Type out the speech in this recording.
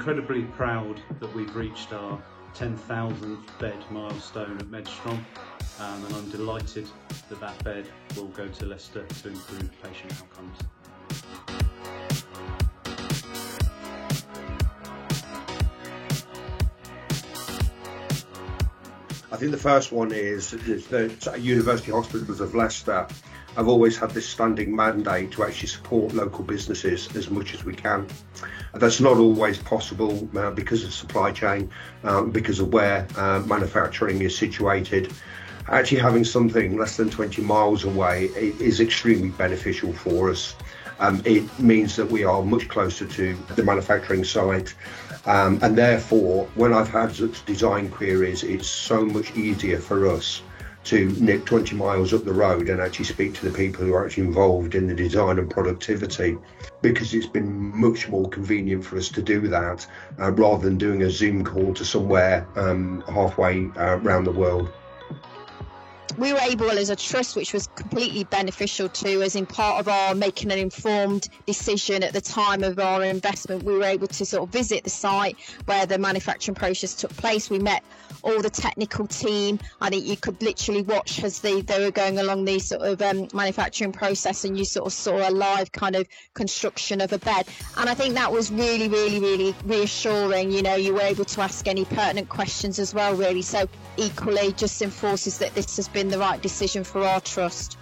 incredibly proud that we've reached our 10,000th bed milestone at Medstrong, and I'm delighted that that bed will go to Leicester to improve patient outcomes. I think the first one is the University Hospitals of Leicester. I've always had this standing mandate to actually support local businesses as much as we can. That's not always possible because of supply chain, because of where manufacturing is situated. Actually having something less than 20 miles away is extremely beneficial for us. It means that we are much closer to the manufacturing site, and therefore when I've had such design queries, it's so much easier for us to nip 20 miles up the road and actually speak to the people who are actually involved in the design and productivity, because it's been much more convenient for us to do that rather than doing a Zoom call to somewhere halfway around the world. We were able as a trust, which was completely beneficial to us in part of our making an informed decision at the time of our investment. We were able to sort of visit the site where the manufacturing process took place. We met all the technical team. I think you could literally watch as they were going along the sort of manufacturing process, and you sort of saw a live kind of construction of a bed. And I think that was really, really, really reassuring. You know, you were able to ask any pertinent questions as well, really. So equally just enforces that this has been the right decision for our trust.